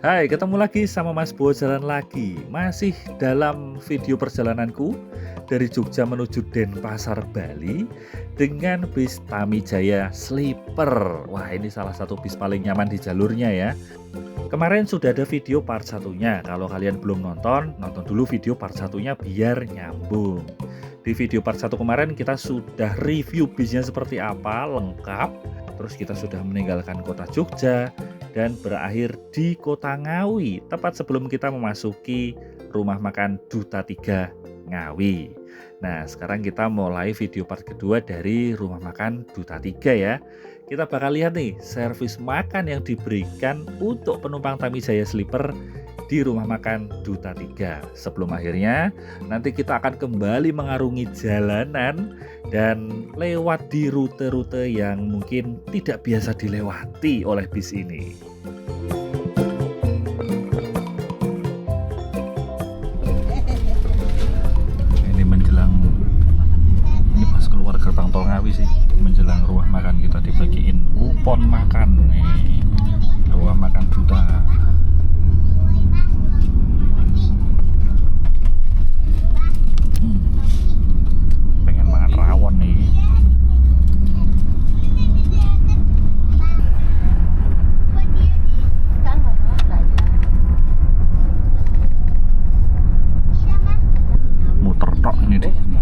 Hai, ketemu lagi sama Mas Bo Jalan lagi. Masih dalam video perjalananku dari Jogja menuju Denpasar, Bali dengan bis Tamijaya Sleeper. Wah, ini salah satu bis paling nyaman di jalurnya ya. Kemarin sudah ada video part satunya. Kalau kalian belum nonton, nonton dulu video part satunya biar nyambung. Di video part 1 kemarin kita sudah review bisnya seperti apa, lengkap. Terus kita sudah meninggalkan kota Jogja dan berakhir di kota Ngawi, tepat sebelum kita memasuki rumah makan Duta 3 Ngawi. Nah, sekarang kita mulai video part kedua dari rumah makan Duta 3 ya. Kita bakal lihat nih servis makan yang diberikan untuk penumpang Tamijaya Sleeper di rumah makan Duta 3. Sebelum akhirnya nanti kita akan kembali mengarungi jalanan dan lewat di rute-rute yang mungkin tidak biasa dilewati oleh bis ini. Ini menjelang, ini pas keluar gerbang tol Ngawi sih, menjelang rumah makan kita dibagiin kupon makan nih, rumah makan Duta. Pengen makan rawon nih. Muter tok ini di sini.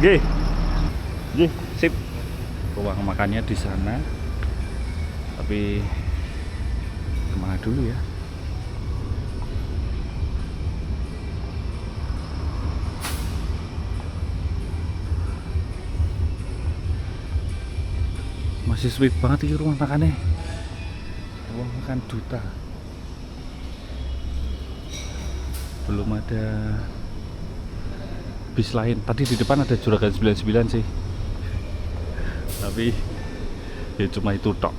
Gih, sip. Ruang makannya di sana. Tapi kemana dulu ya? Masih sweet banget ini rumah makannya. Ruang makan Duta. Belum ada bis lain. Tadi di depan ada Juragan 99 sih. Tapi ya cuma itu tok.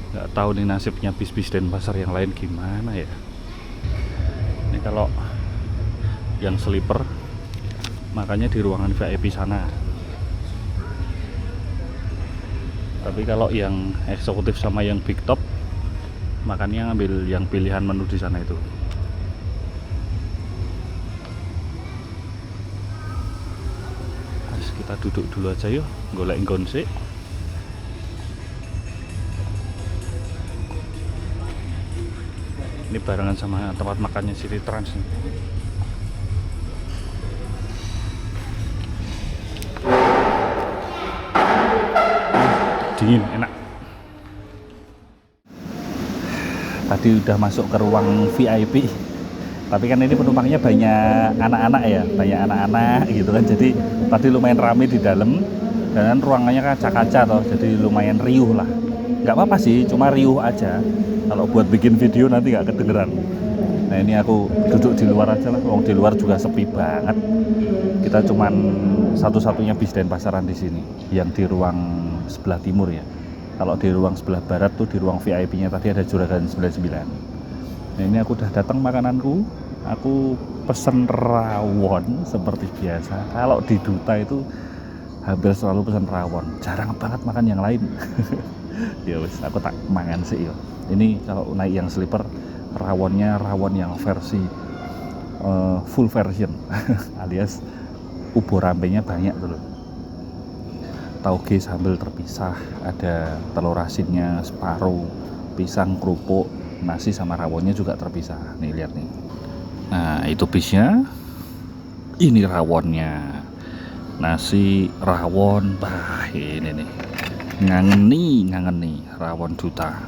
Nggak tahu nih nasibnya bis-bis Denpasar yang lain gimana ya. Ini kalau yang sleeper makanya di ruangan VIP sana. Tapi kalau yang eksekutif sama yang big top makannya ngambil yang pilihan menu di sana itu. Kita duduk dulu aja yuk, golek nggon sik. Ini barengan sama tempat makannya City Trans nih. Dingin, enak. Tadi udah masuk ke ruang VIP. Tapi kan ini penumpangnya banyak anak-anak ya, banyak anak-anak gitu kan. Jadi tadi lumayan ramai di dalam dan ruangannya kaca-kaca toh, jadi lumayan riuh lah. Nggak apa-apa sih, cuma riuh aja. Kalau buat bikin video nanti nggak kedengeran. Nah ini aku duduk di luar aja lah. Di luar juga sepi banget. Kita cuman satu-satunya bis Denpasaran di sini, yang di ruang sebelah timur ya. Kalau di ruang sebelah barat tuh, di ruang VIP-nya tadi ada Juragan 99. Nah ini aku udah datang makananku. Aku pesen rawon seperti biasa. Kalau di Duta itu hampir selalu pesen rawon, jarang banget makan yang lain. Ya wis, aku tak mangan sih yo. Ini kalau naik yang sleeper, rawonnya rawon yang versi full version alias ubur rampenya banyak dulu. Tauge sambal terpisah, ada telur asinnya separuh, pisang, kerupuk, nasi sama rawonnya juga terpisah. Nih lihat nih. Nah itu bisnya, ini rawonnya. Nasi rawon, bah ini nih, ngangen nih rawon Duta.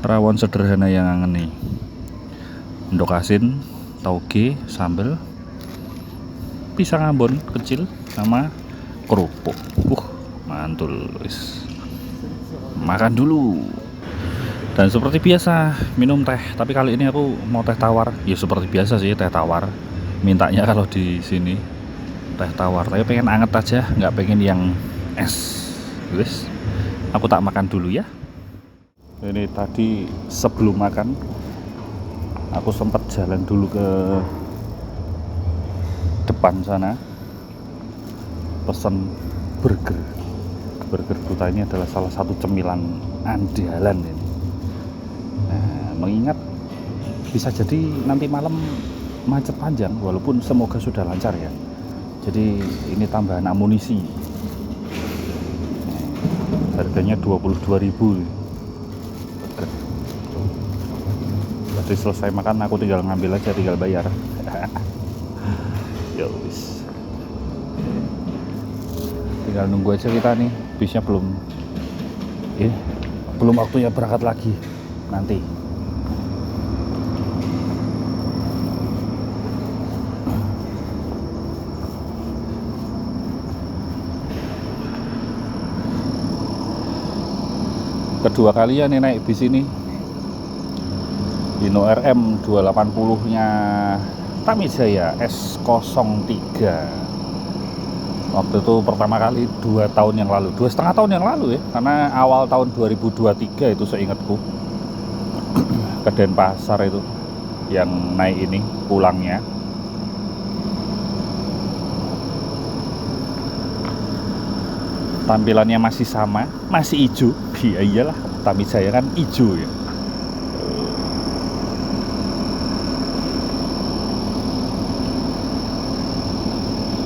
Rawon sederhana yang ngangen nih. Endok asin, tauge, sambal, pisang ambon kecil sama kerupuk. Mantul, wis. Makan dulu. Dan seperti biasa minum teh, tapi kali ini aku mau teh tawar. Ya seperti biasa sih, teh tawar. Mintanya kalau di sini teh tawar, tapi pengen anget aja, nggak pengen yang es. Wis, aku tak makan dulu ya. Ini tadi sebelum makan, aku sempat jalan dulu ke depan sana, pesen burger. Burger Duta ini adalah salah satu cemilan andalan ini. Nah, mengingat bisa jadi nanti malam macet panjang, walaupun semoga sudah lancar ya. Jadi ini tambahan amunisi. Harganya 22.000. Jadi selesai makan aku tinggal ngambil aja, tinggal bayar. Ya wis. Tinggal nunggu aja kita nih, bisnya belum waktunya berangkat lagi nanti. Kedua kali ya nih naik bis ini, Hino RM 280 nya Tamijaya S03. Waktu itu pertama kali 2 tahun yang lalu, 2,5 tahun yang lalu ya, karena awal tahun 2023 itu seingatku. Ke Denpasar itu yang naik ini pulangnya. Tampilannya masih sama, masih hijau. Iya iyalah, Tamijaya kan hijau ya.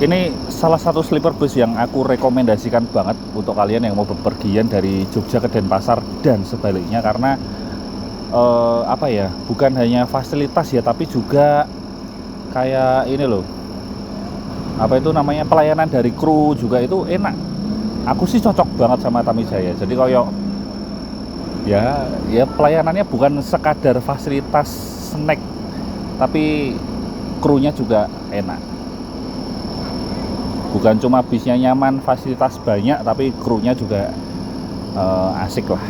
Ini salah satu sleeper bus yang aku rekomendasikan banget untuk kalian yang mau bepergian dari Jogja ke Denpasar dan sebaliknya, karena apa ya, bukan hanya fasilitas ya, tapi juga kayak ini loh, apa itu namanya, pelayanan dari kru juga itu enak. Aku sih cocok banget sama Tamijaya. Jadi koyo ya pelayanannya bukan sekadar fasilitas snack, tapi krunya juga enak. Bukan cuma bisnya nyaman, fasilitas banyak, tapi krunya juga asik lah.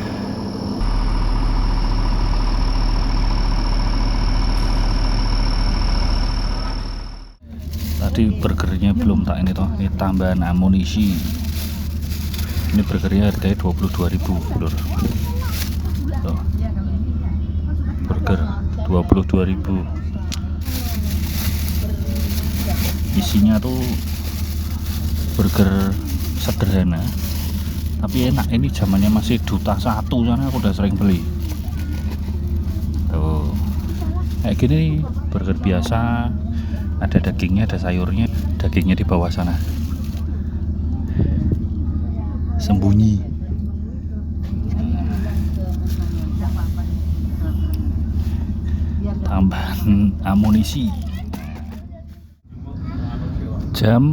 Tadi burgernya belum tak ini toh, ini tambahan amunisi. Ini burgernya harganya 22.000 lur. Tuh. Burger 22.000. Isinya tuh burger sederhana tapi enak. Ini zamannya masih Duta 1 sana, aku udah sering beli. Tuh. Kayak gini burger biasa, ada dagingnya, ada sayurnya. Dagingnya di bawah sana, sembunyi. Tambahan amunisi. Jam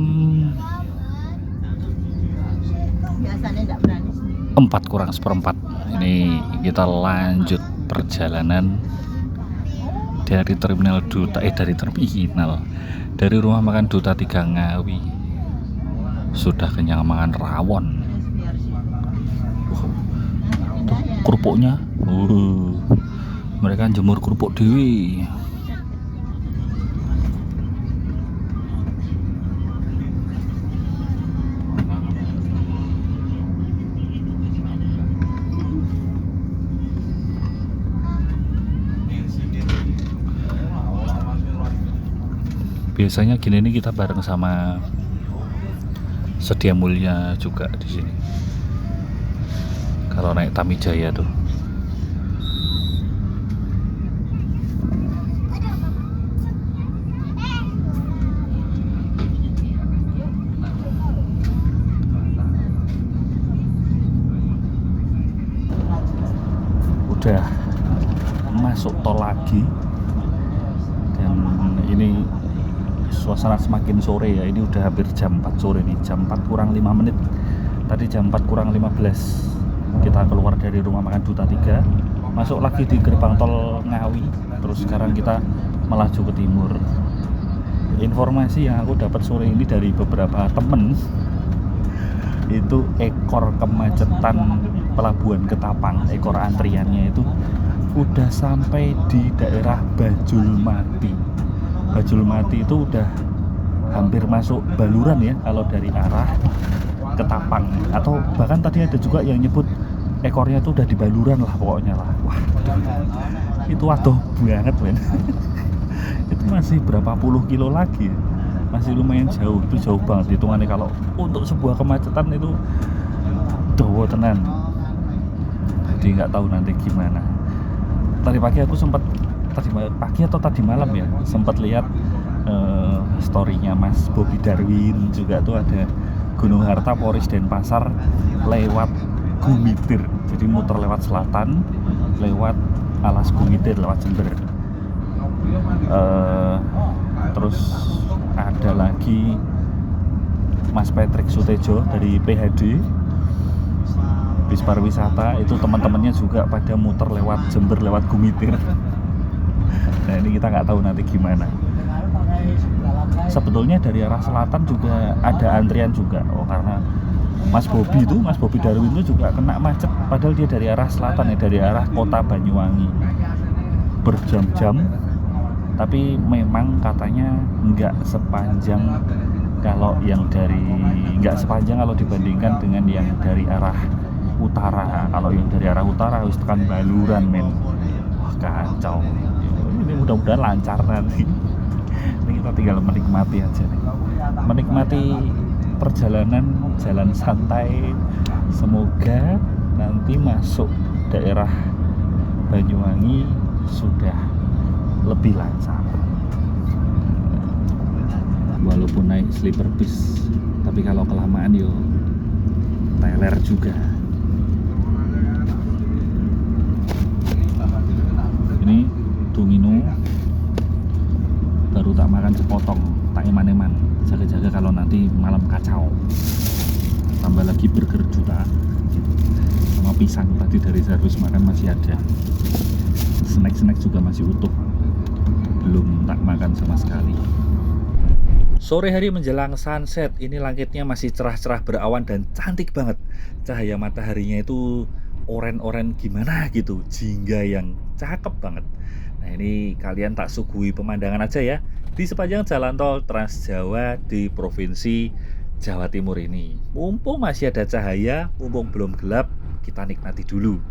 4:04. Ini kita lanjut perjalanan dari terminal Duta, dari rumah makan Duta 3 Ngawi. Sudah kenyang makan rawon. Tuh kerupuknya, mereka jemur kerupuk dewi. Biasanya gini nih kita bareng sama Sedia Mulia juga di sini. Kalau naik Tamijaya tuh. Udah masuk tol lagi, dan ini suasana semakin sore ya. Ini udah hampir jam 4 sore nih, jam 4 kurang 5 menit. Tadi jam 4 kurang 15 kita keluar dari rumah makan Duta 3, masuk lagi di gerbang tol Ngawi, terus sekarang kita melaju ke timur. Informasi yang aku dapat sore ini dari beberapa temen, itu ekor kemacetan Pelabuhan Ketapang, ekor antriannya itu udah sampai di daerah Bajulmati. Bajulmati itu udah hampir masuk Baluran ya kalau dari arah Ketapang, atau bahkan tadi ada juga yang nyebut ekornya itu udah di Baluran lah pokoknya lah. Wah, itu aduh banget men. Itu masih berapa puluh kilo lagi, masih lumayan jauh. Itu jauh banget hitungannya kalau untuk sebuah kemacetan itu dawa tenan. Jadi nggak tahu nanti gimana. Tadi pagi aku sempat, tadi pagi atau tadi malam ya, sempat lihat storynya Mas Bobby Darwin juga tuh, ada Gunung Harta, Poris, Denpasar lewat Gumitir. Jadi muter lewat selatan, lewat Alas Gumitir, lewat Jember. Terus ada lagi Mas Patrick Sutejo dari PHD Bis Pariwisata, itu teman-temannya juga pada muter lewat Jember, lewat Gumitir. Nah ini kita nggak tahu nanti gimana. Sebetulnya dari arah selatan juga ada antrian juga. Oh, karena Mas Bobby Darwin itu juga kena macet, padahal dia dari arah selatan ya, dari arah kota Banyuwangi, berjam-jam. Tapi memang katanya nggak sepanjang kalau dibandingkan dengan yang dari arah utara. Kalau yang dari arah utara harus tekan Baluran men. Wah kacau. Ini mudah-mudahan lancar nanti. Ini kita tinggal menikmati aja nih. Menikmati perjalanan jalan santai. Semoga nanti masuk daerah Banyuwangi sudah lebih lancar. Walaupun naik sleeper bis, tapi kalau kelamaan yo teler juga. Ini Domino baru tak makan sepotong, tak eman-eman, jaga-jaga kalau nanti malam kacau. Tambah lagi burger Duta sama pisang tadi dari Zarbus makan masih ada. Snack juga masih utuh, belum tak makan sama sekali. Sore hari menjelang sunset, ini langitnya masih cerah-cerah berawan dan cantik banget. Cahaya mataharinya itu oren-oren gimana gitu, jingga yang cakep banget. Nah ini kalian tak suguhi pemandangan aja ya di sepanjang jalan tol Trans Jawa di Provinsi Jawa Timur ini. Mumpung masih ada cahaya, mumpung belum gelap, kita nikmati dulu.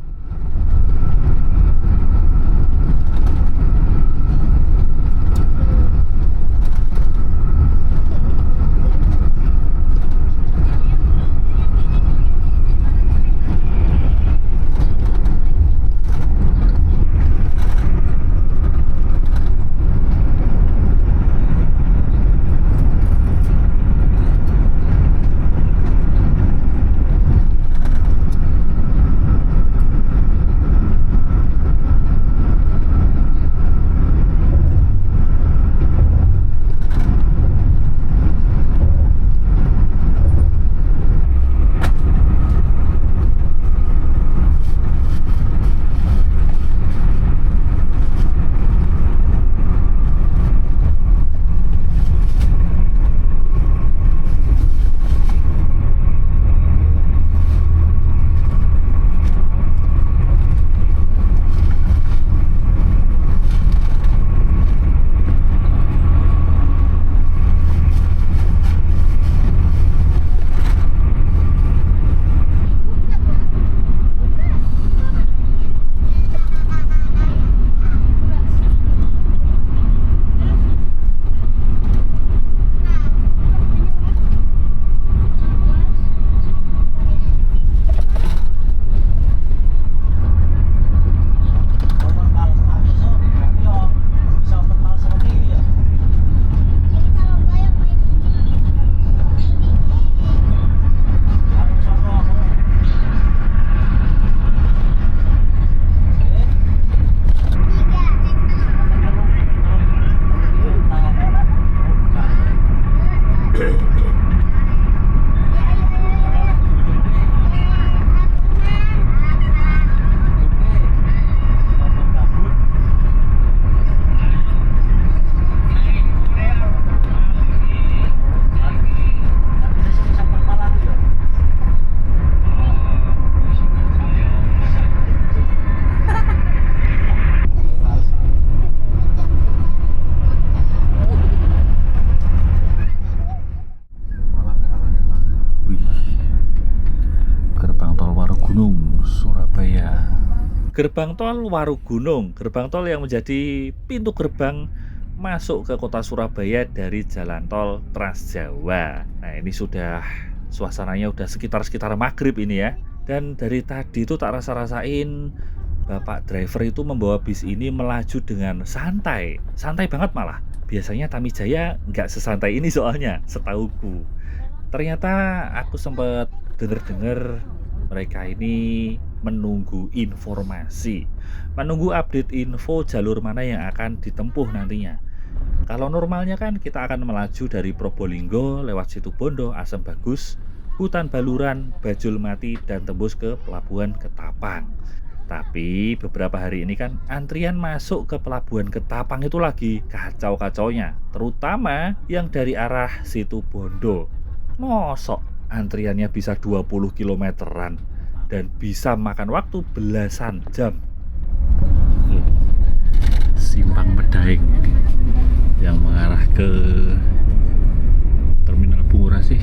Gerbang tol Warugunung, gerbang tol yang menjadi pintu gerbang masuk ke kota Surabaya dari jalan tol Trans Jawa. Nah, ini sudah suasananya udah sekitar maghrib ini ya. Dan dari tadi itu tak rasa-rasain bapak driver itu membawa bis ini melaju dengan santai, santai banget malah. Biasanya Tamijaya nggak sesantai ini soalnya, setauku. Ternyata aku sempat dengar-dengar mereka ini menunggu informasi, menunggu update info jalur mana yang akan ditempuh nantinya. Kalau normalnya kan kita akan melaju dari Probolinggo lewat Situbondo, Asam Bagus, Hutan Baluran, Bajul Mati, dan tembus ke Pelabuhan Ketapang. Tapi beberapa hari ini kan antrian masuk ke Pelabuhan Ketapang itu lagi kacau-kacaunya, terutama yang dari arah Situbondo. Mosok antriannya bisa 20 kilometeran dan bisa makan waktu belasan jam. Simpang Medaeng yang mengarah ke Terminal Bungurasi.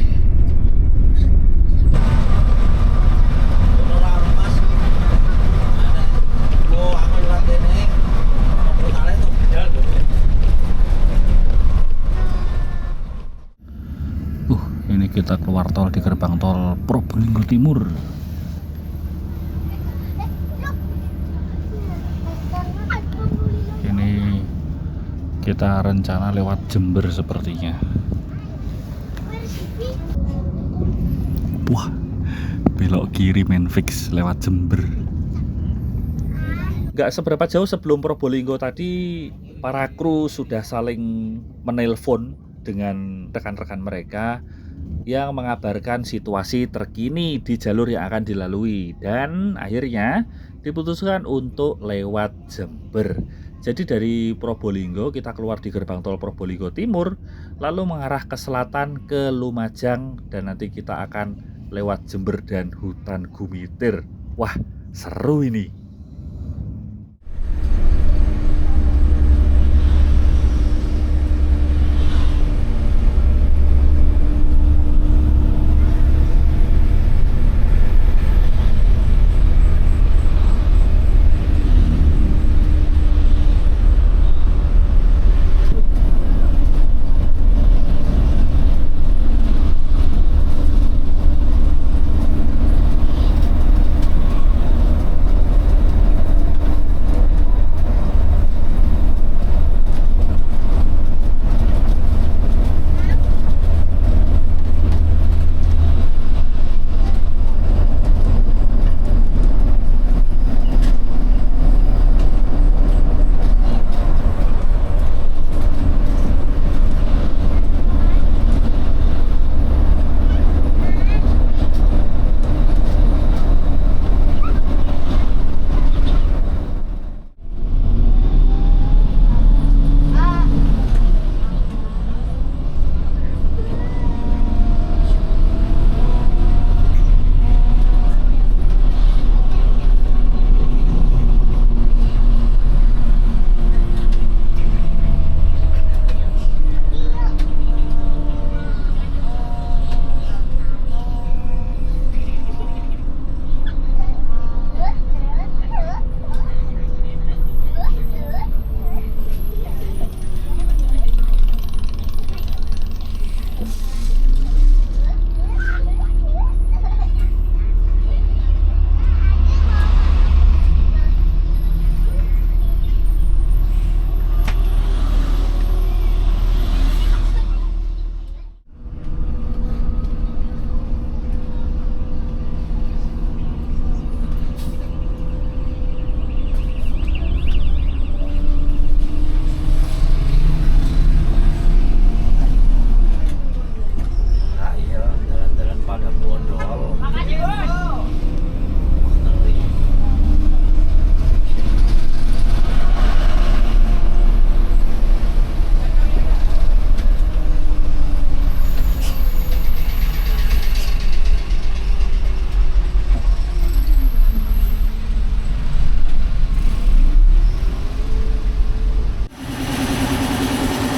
Ini kita keluar tol di gerbang tol Probolinggo Timur. Ini kita rencana lewat Jember sepertinya. Wah, belok kiri main fix lewat Jember. Gak seberapa jauh sebelum Probolinggo tadi, para kru sudah saling menelpon dengan rekan-rekan mereka yang mengabarkan situasi terkini di jalur yang akan dilalui, dan akhirnya diputuskan untuk lewat Jember. Jadi dari Probolinggo kita keluar di gerbang tol Probolinggo Timur, lalu mengarah ke selatan ke Lumajang, dan nanti kita akan lewat Jember dan Hutan Gumitir. Wah, seru ini.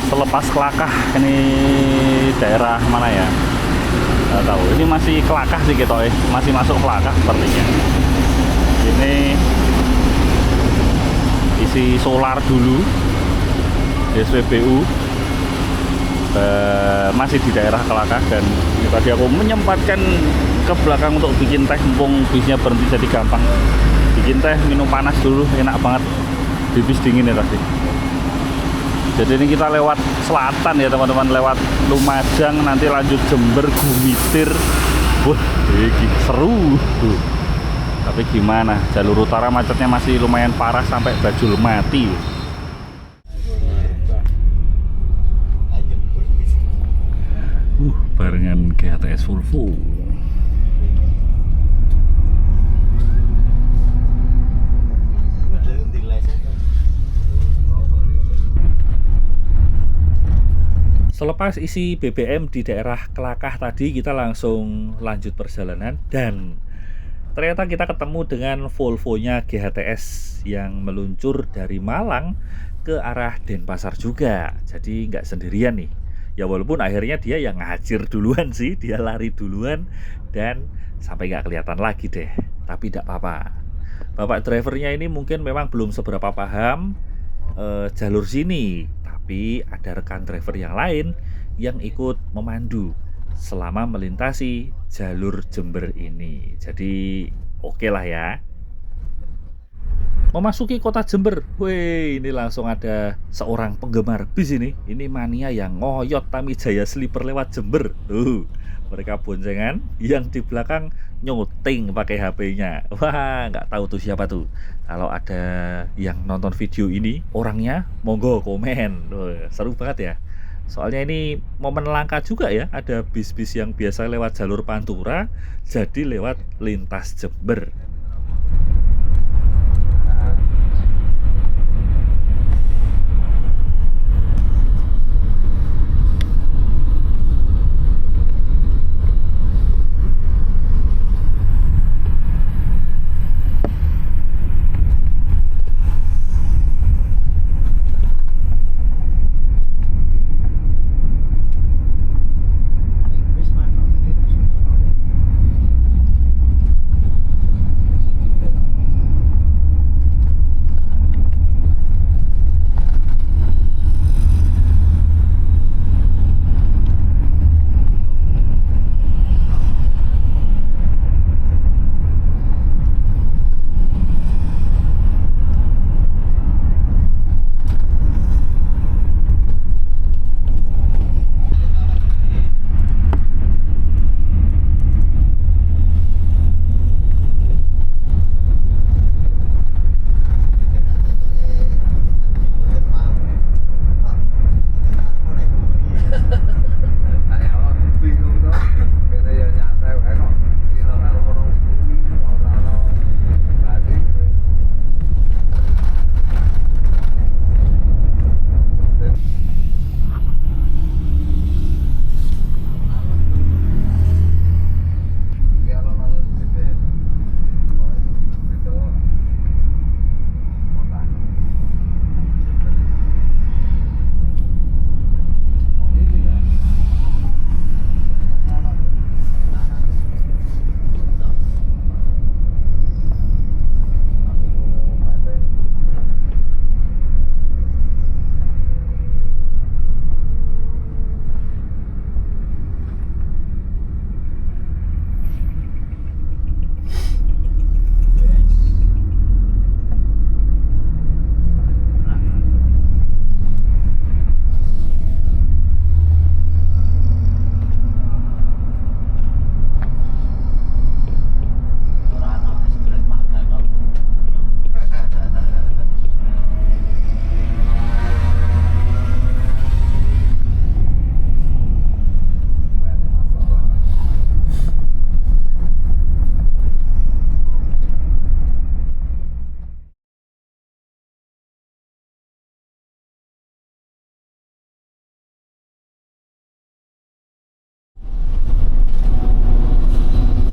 Selepas Kelakah, ini daerah mana ya? Nggak tahu. Ini masih Kelakah sih gitu, masih masuk Kelakah sepertinya. Ini ngisi solar dulu di SPBU. Masih di daerah Kelakah, dan tadi aku menyempatkan ke belakang untuk bikin teh, mumpung bisnya berhenti jadi gampang. Bikin teh, minum panas dulu, enak banget, bibis dingin ya tadi. Jadi ini kita lewat selatan ya teman-teman, lewat Lumajang, nanti lanjut Jember, Gumitir. Wah, ini seru. Tapi gimana, jalur utara macetnya masih lumayan parah sampai Bajul Mati. Barengan GHTS Volvo. Selepas isi BBM di daerah Kelakah tadi, kita langsung lanjut perjalanan, dan ternyata kita ketemu dengan Volvonya GHTS yang meluncur dari Malang ke arah Denpasar juga. Jadi nggak sendirian nih. Ya walaupun akhirnya dia yang ngajir duluan sih, dia lari duluan dan sampai nggak kelihatan lagi deh. Tapi tidak apa-apa. Bapak drivernya ini mungkin memang belum seberapa paham jalur sini, tapi ada rekan driver yang lain yang ikut memandu selama melintasi jalur Jember ini. Jadi oke lah ya. Memasuki kota Jember, wih, ini langsung ada seorang penggemar bis ini. Ini mania yang ngoyot Tamijaya Sleeper lewat Jember. Tuh, mereka boncengan, yang di belakang nyuting pakai HP-nya. Wah, nggak tahu tuh siapa tuh. Kalau ada yang nonton video ini, orangnya monggo komen. Tuh, seru banget ya. Soalnya ini momen langka juga ya, ada bis-bis yang biasa lewat jalur Pantura, jadi lewat lintas Jember.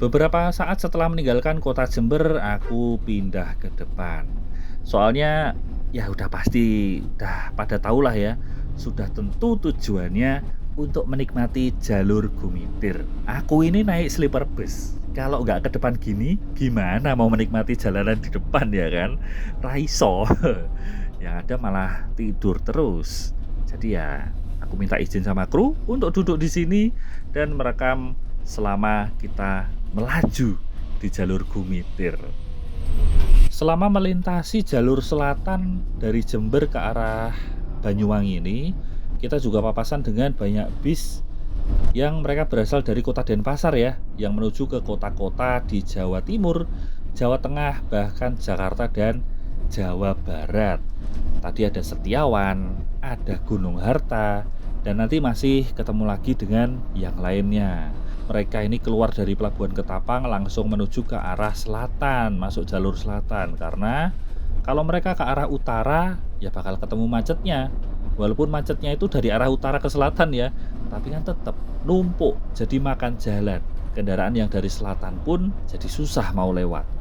Beberapa saat setelah meninggalkan kota Jember, aku pindah ke depan. Soalnya ya udah pasti, udah pada tahulah ya, sudah tentu tujuannya untuk menikmati jalur Gumitir. Aku ini naik sleeper bus. Kalau nggak ke depan gini, gimana mau menikmati jalanan di depan ya kan? Raiso. yang ada malah tidur terus. Jadi ya, aku minta izin sama kru untuk duduk di sini dan merekam selama kita melaju di jalur Gumitir. Selama melintasi jalur selatan dari Jember ke arah Banyuwangi ini, kita juga papasan dengan banyak bis yang mereka berasal dari kota Denpasar ya, yang menuju ke kota-kota di Jawa Timur, Jawa Tengah, bahkan Jakarta dan Jawa Barat. Tadi ada Setiawan, ada Gunung Harta, dan nanti masih ketemu lagi dengan yang lainnya. Mereka ini keluar dari Pelabuhan Ketapang langsung menuju ke arah selatan, masuk jalur selatan. Karena kalau mereka ke arah utara, ya bakal ketemu macetnya. Walaupun macetnya itu dari arah utara ke selatan ya, tapi kan tetap numpuk, jadi makan jalan. Kendaraan yang dari selatan pun jadi susah mau lewat.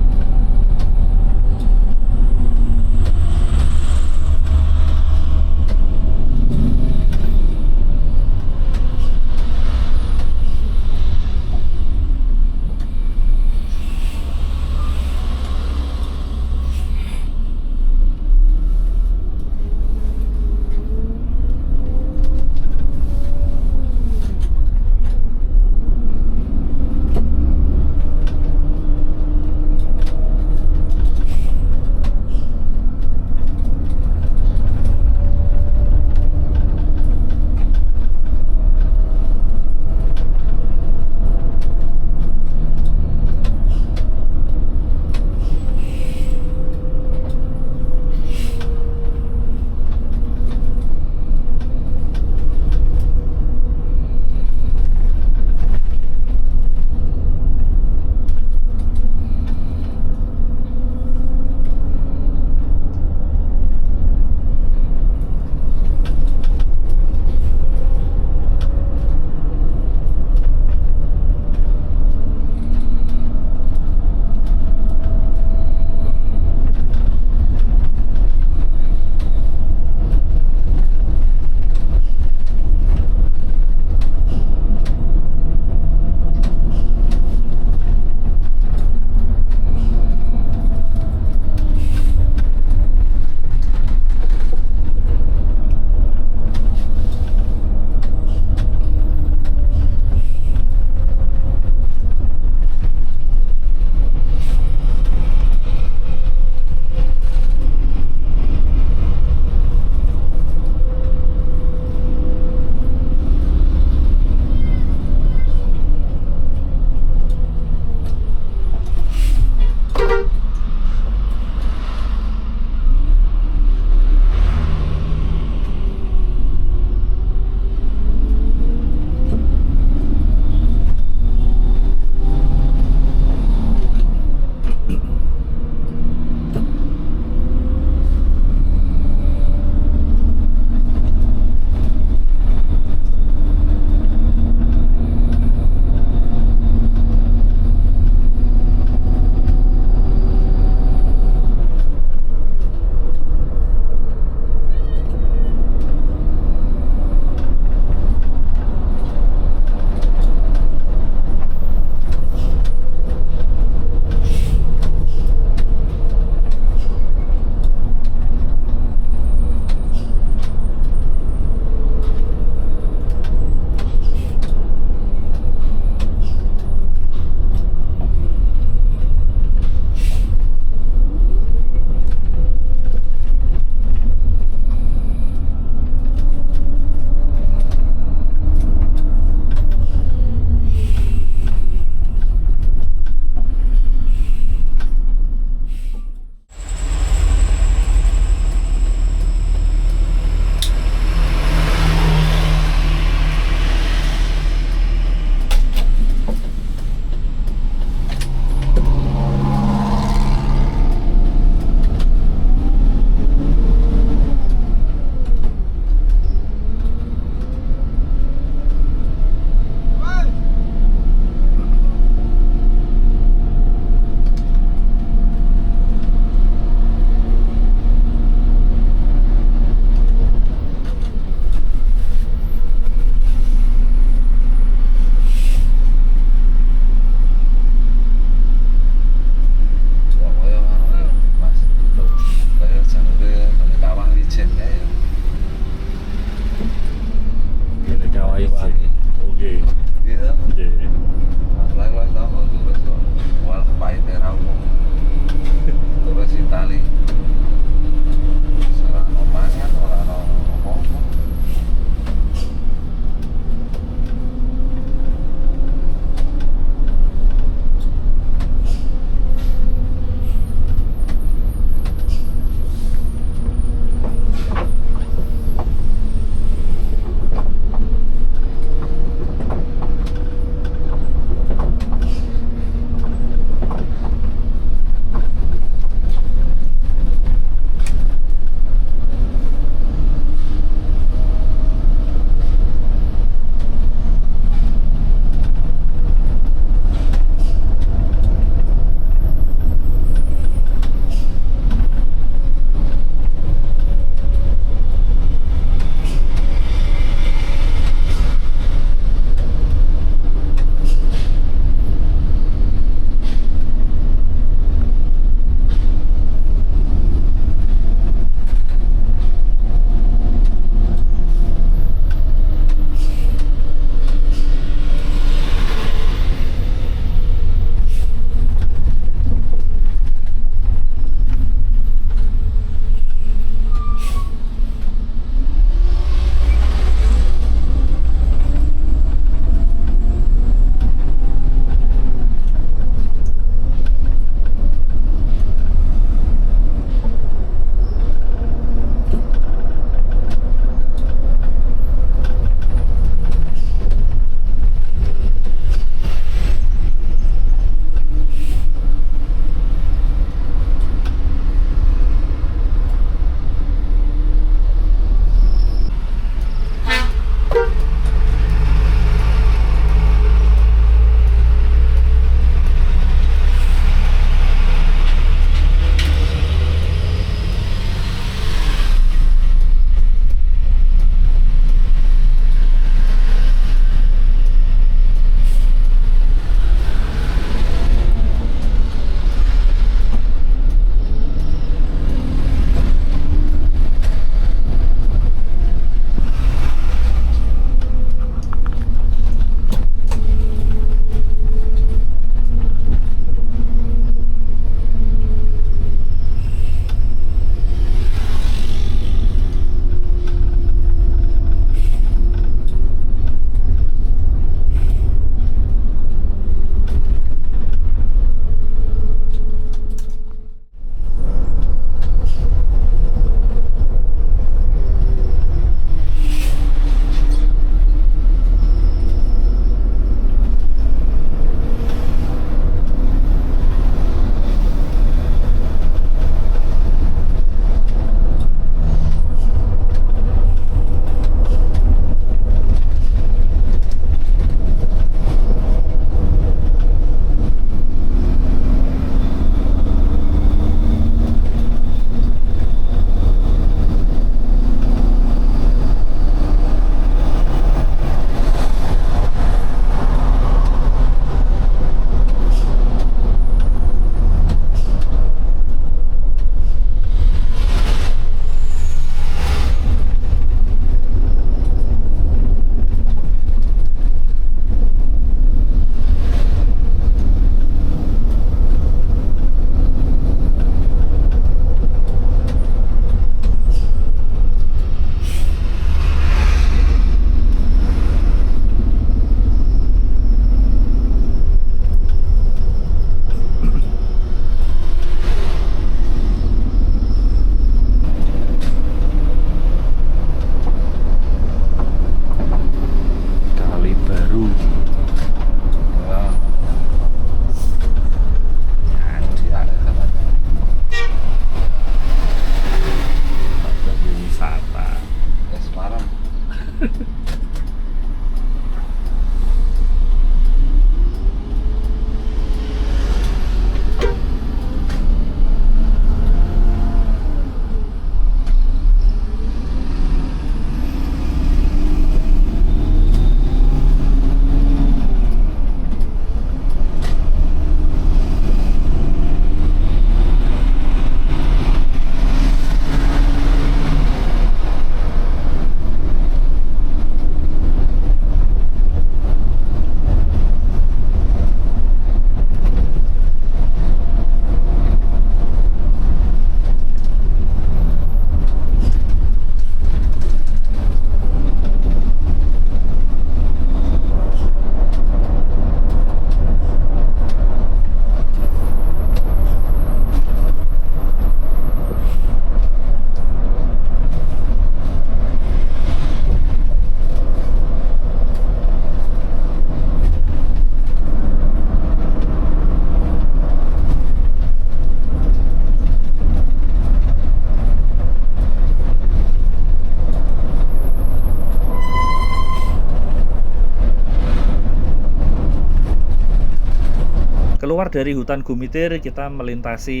Keluar dari hutan Gumitir, kita melintasi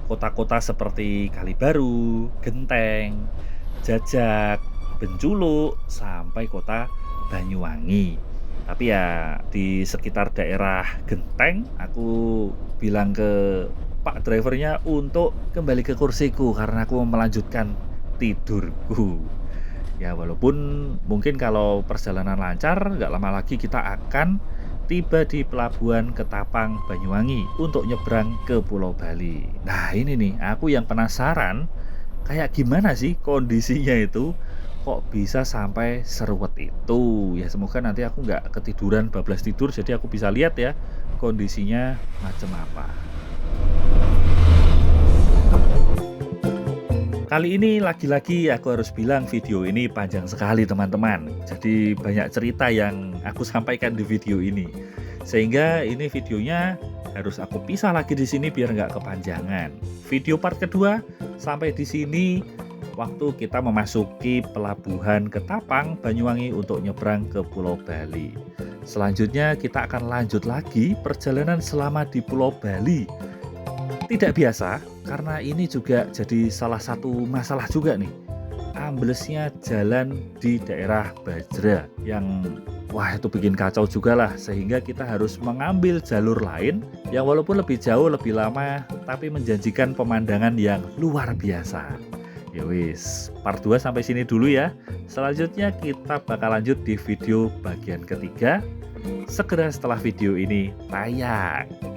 kota-kota seperti Kalibaru, Genteng, Jajak, Benculuk, sampai kota Banyuwangi. Tapi ya di sekitar daerah Genteng, aku bilang ke Pak drivernya untuk kembali ke kursiku karena aku mau melanjutkan tidurku. Ya walaupun mungkin kalau perjalanan lancar, nggak lama lagi kita akan tiba di pelabuhan Ketapang, Banyuwangi untuk nyebrang ke Pulau Bali. Nah ini nih, aku yang penasaran, kayak gimana sih kondisinya itu? Kok bisa sampai seruwet itu? Ya semoga nanti aku nggak ketiduran bablas tidur, jadi aku bisa lihat ya kondisinya macam apa. Kali ini lagi-lagi aku harus bilang video ini panjang sekali teman-teman. Jadi banyak cerita yang aku sampaikan di video ini. Sehingga ini videonya harus aku pisah lagi di sini biar nggak kepanjangan. Video part kedua sampai di sini waktu kita memasuki pelabuhan Ketapang, Banyuwangi untuk nyebrang ke Pulau Bali. Selanjutnya kita akan lanjut lagi perjalanan selama di Pulau Bali. Tidak biasa, karena ini juga jadi salah satu masalah juga nih. Amblesnya jalan di daerah Bajra yang wah itu bikin kacau juga lah. Sehingga kita harus mengambil jalur lain yang walaupun lebih jauh, lebih lama, tapi menjanjikan pemandangan yang luar biasa. Ya wis, part 2 sampai sini dulu ya. Selanjutnya kita bakal lanjut di video bagian ketiga segera setelah video ini tayang.